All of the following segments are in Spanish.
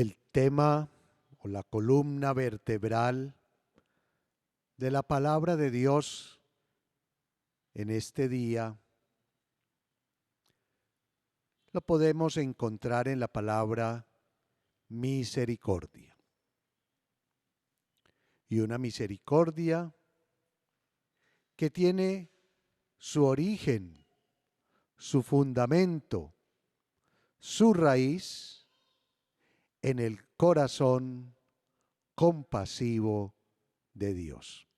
El tema o la columna vertebral de la palabra de Dios en este día lo podemos encontrar en la palabra misericordia. Y una misericordia que tiene su origen, su fundamento, su raíz en el corazón compasivo de Dios.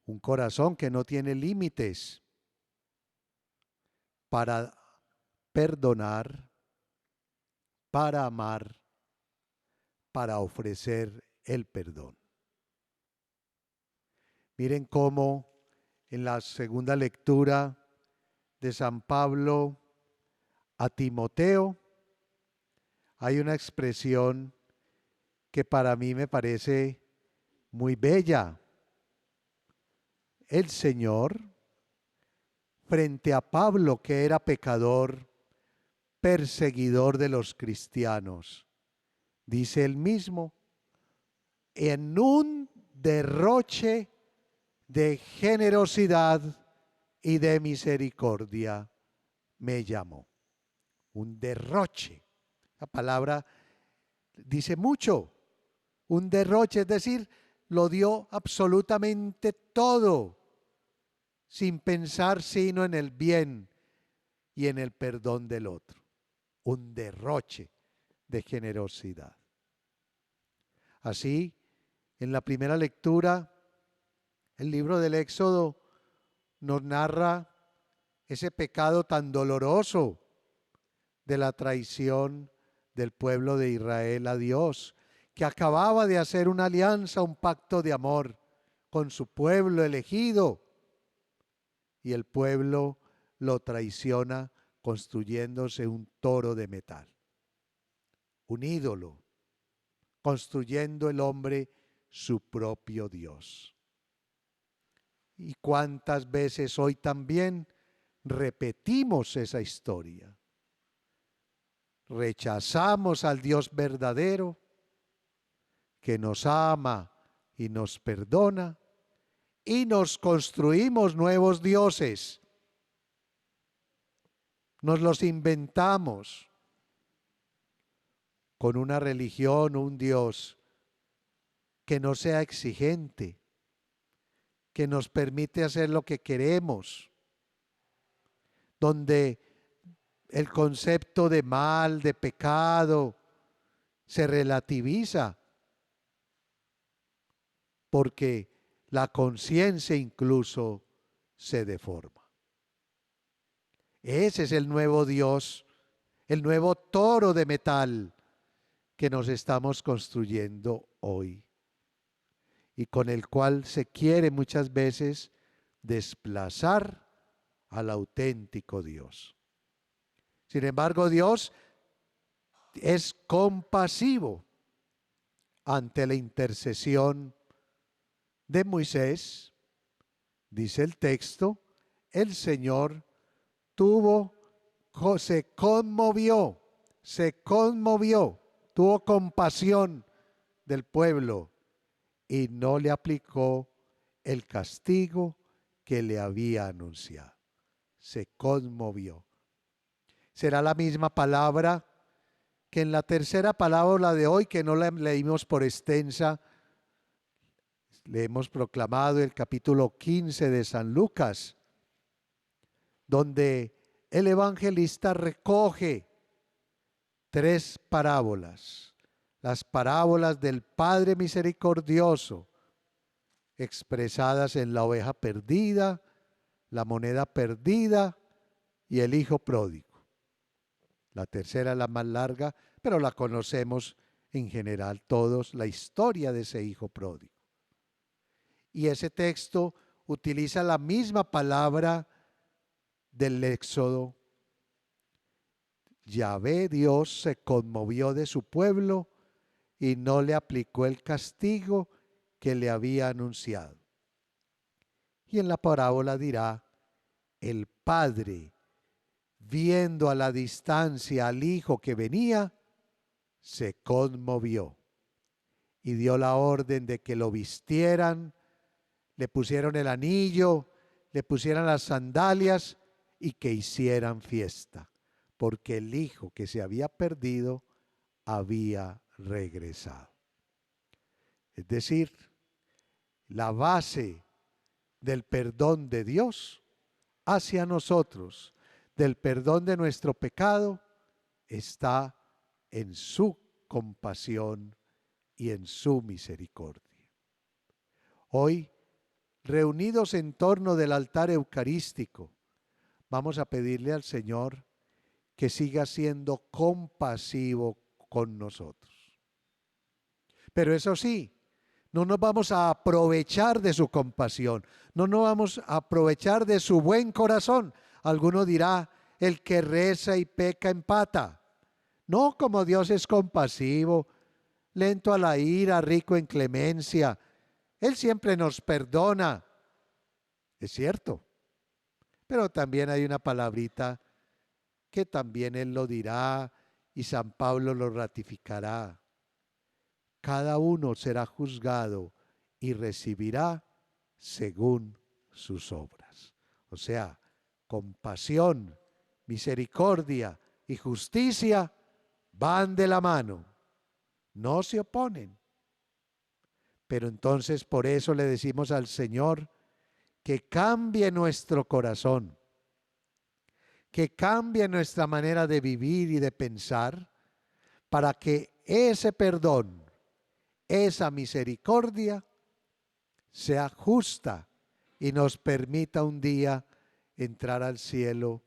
Un corazón que no tiene límites para perdonar, para amar, para ofrecer el perdón. Miren cómo en la segunda lectura de San Pablo a Timoteo hay una expresión que para mí me parece muy bella. El Señor, frente a Pablo, que era pecador, perseguidor de los cristianos, dice él mismo, en un derroche de generosidad y de misericordia me llamó. Un derroche. La palabra dice mucho. Un derroche, es decir, lo dio absolutamente todo, sin pensar sino en el bien y en el perdón del otro. Un derroche de generosidad. Así, en la primera lectura, el libro del Éxodo nos narra ese pecado tan doloroso de la traición del pueblo de Israel a Dios, que acababa de hacer una alianza, un pacto de amor con su pueblo elegido, y el pueblo lo traiciona construyéndose un toro de metal, un ídolo, construyendo el hombre su propio Dios. Y cuántas veces hoy también repetimos esa historia. Rechazamos al Dios verdadero que nos ama y nos perdona y nos construimos nuevos dioses. Nos los inventamos con una religión, un Dios que no sea exigente, que nos permite hacer lo que queremos, donde el concepto de mal, de pecado, se relativiza, porque la conciencia incluso se deforma. Ese es el nuevo Dios, el nuevo toro de metal que nos estamos construyendo hoy y con el cual se quiere muchas veces desplazar al auténtico Dios. Sin embargo, Dios es compasivo ante la intercesión de Moisés. Dice el texto, el Señor se conmovió, tuvo compasión del pueblo y no le aplicó el castigo que le había anunciado. Se conmovió. Será la misma palabra que en la tercera parábola de hoy, que no la leímos por extensa, le hemos proclamado el capítulo 15 de San Lucas, donde el evangelista recoge tres parábolas. Las parábolas del Padre misericordioso, expresadas en la oveja perdida, la moneda perdida y el hijo pródigo. La tercera es la más larga, pero la conocemos en general todos, la historia de ese hijo pródigo. Y ese texto utiliza la misma palabra del Éxodo. Yahvé, Dios, se conmovió de su pueblo y no le aplicó el castigo que le había anunciado. Y en la parábola dirá, el Padre viendo a la distancia al hijo que venía, se conmovió y dio la orden de que lo vistieran, le pusieron el anillo, le pusieran las sandalias y que hicieran fiesta, porque el hijo que se había perdido había regresado. Es decir, la base del perdón de Dios hacia nosotros, del perdón de nuestro pecado, está en su compasión y en su misericordia. Hoy, reunidos en torno del altar eucarístico, vamos a pedirle al Señor que siga siendo compasivo con nosotros. Pero eso sí, no nos vamos a aprovechar de su compasión, no nos vamos a aprovechar de su buen corazón. Alguno dirá, el que reza y peca empata. No, como Dios es compasivo, lento a la ira, rico en clemencia, Él siempre nos perdona. Es cierto, pero también hay una palabrita que también Él lo dirá y San Pablo lo ratificará. Cada uno será juzgado y recibirá según sus obras. O sea, compasión, misericordia y justicia van de la mano, no se oponen. Pero entonces por eso le decimos al Señor que cambie nuestro corazón, que cambie nuestra manera de vivir y de pensar, para que ese perdón, esa misericordia sea justa y nos permita un día entrar al cielo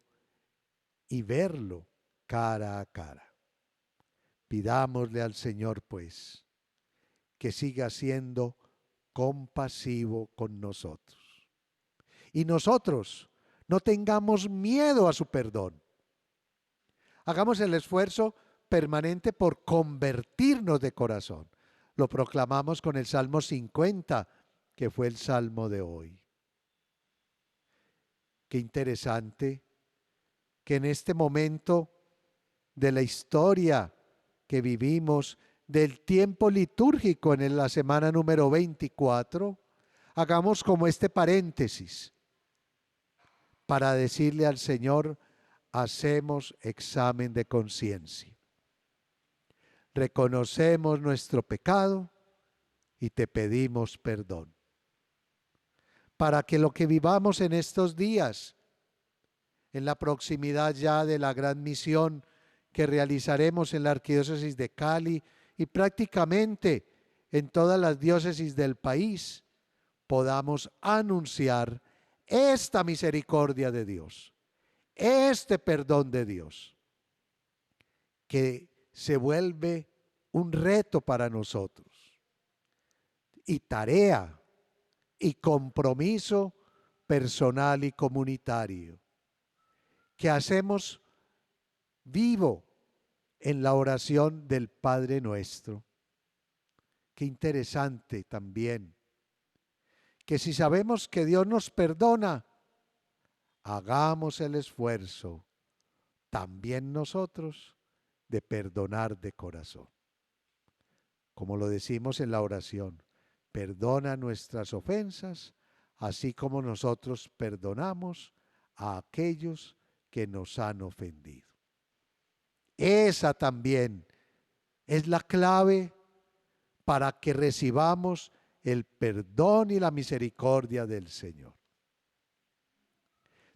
y verlo cara a cara. Pidámosle al Señor, pues, que siga siendo compasivo con nosotros. Y nosotros no tengamos miedo a su perdón. Hagamos el esfuerzo permanente por convertirnos de corazón. Lo proclamamos con el Salmo 50, que fue el salmo de hoy. Qué interesante que en este momento de la historia que vivimos, del tiempo litúrgico en la semana número 24, hagamos como este paréntesis para decirle al Señor, hacemos examen de conciencia. Reconocemos nuestro pecado y te pedimos perdón. Para que lo que vivamos en estos días, en la proximidad ya de la gran misión que realizaremos en la Arquidiócesis de Cali y prácticamente en todas las diócesis del país, podamos anunciar esta misericordia de Dios, este perdón de Dios, que se vuelve un reto para nosotros y tarea y compromiso personal y comunitario, que hacemos vivo en la oración del Padre Nuestro. Qué interesante también, que si sabemos que Dios nos perdona, hagamos el esfuerzo también nosotros de perdonar de corazón. Como lo decimos en la oración, perdona nuestras ofensas, así como nosotros perdonamos a aquellos que nos han ofendido. Esa también es la clave para que recibamos el perdón y la misericordia del Señor.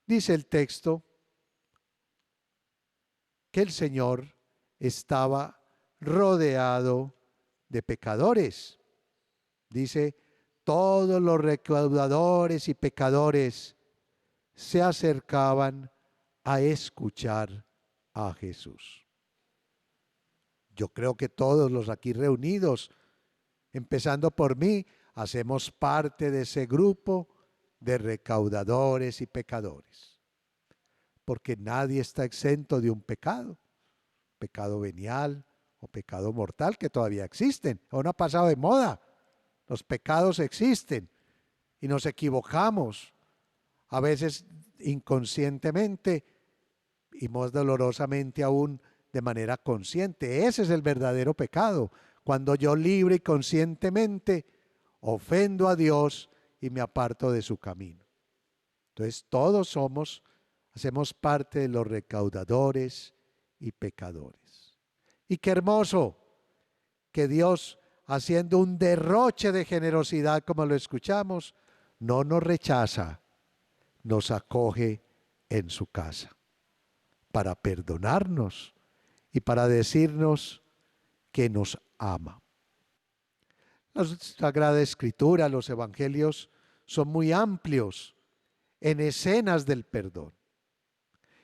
Dice el texto que el Señor estaba rodeado de pecadores. Dice, todos los recaudadores y pecadores se acercaban a escuchar a Jesús. Yo creo que todos los aquí reunidos, empezando por mí, hacemos parte de ese grupo de recaudadores y pecadores. Porque nadie está exento de un pecado venial o pecado mortal, que todavía existen. Aún no ha pasado de moda. Los pecados existen y nos equivocamos, a veces inconscientemente, y más dolorosamente aún de manera consciente. Ese es el verdadero pecado, cuando yo libre y conscientemente ofendo a Dios y me aparto de su camino. Entonces todos hacemos parte de los recaudadores y pecadores. Y qué hermoso que Dios, haciendo un derroche de generosidad como lo escuchamos, no nos rechaza, nos acoge en su casa para perdonarnos y para decirnos que nos ama. La Sagrada Escritura, los evangelios son muy amplios en escenas del perdón.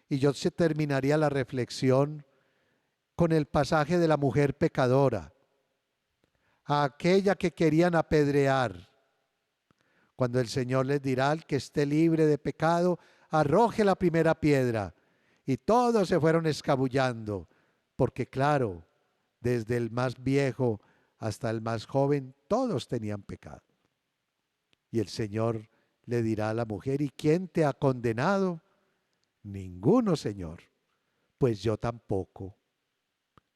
Y yo terminaría la reflexión con el pasaje de la mujer pecadora, a aquella que querían apedrear. Cuando el Señor les dirá: al que esté libre de pecado, arroje la primera piedra. Y todos se fueron escabullando, porque claro, desde el más viejo hasta el más joven, todos tenían pecado. Y el Señor le dirá a la mujer: ¿y quién te ha condenado? Ninguno, Señor. Pues yo tampoco.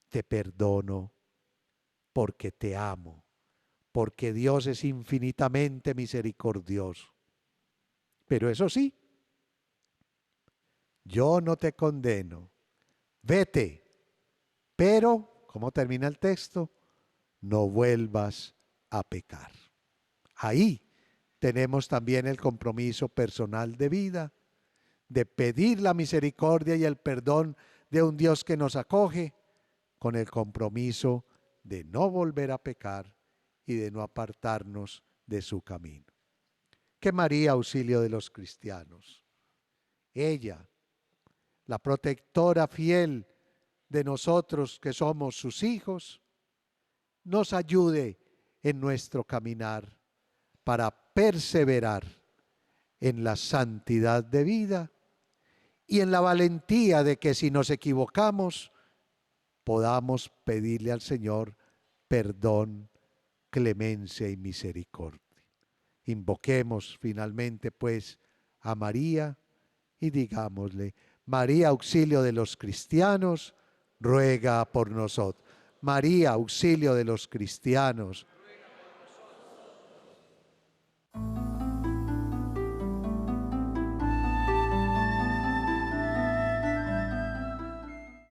Te perdono porque te amo, porque Dios es infinitamente misericordioso. Pero eso sí, yo no te condeno. Vete, pero, ¿cómo termina el texto? No vuelvas a pecar. Ahí tenemos también el compromiso personal de vida, de pedir la misericordia y el perdón de un Dios que nos acoge, con el compromiso de no volver a pecar y de no apartarnos de su camino. Que María, auxilio de los cristianos, ella, la protectora fiel de nosotros que somos sus hijos, nos ayude en nuestro caminar para perseverar en la santidad de vida y en la valentía de que si nos equivocamos, podamos pedirle al Señor perdón, clemencia y misericordia. Invoquemos finalmente pues a María y digámosle: María, auxilio de los cristianos, ruega por nosotros. María, auxilio de los cristianos,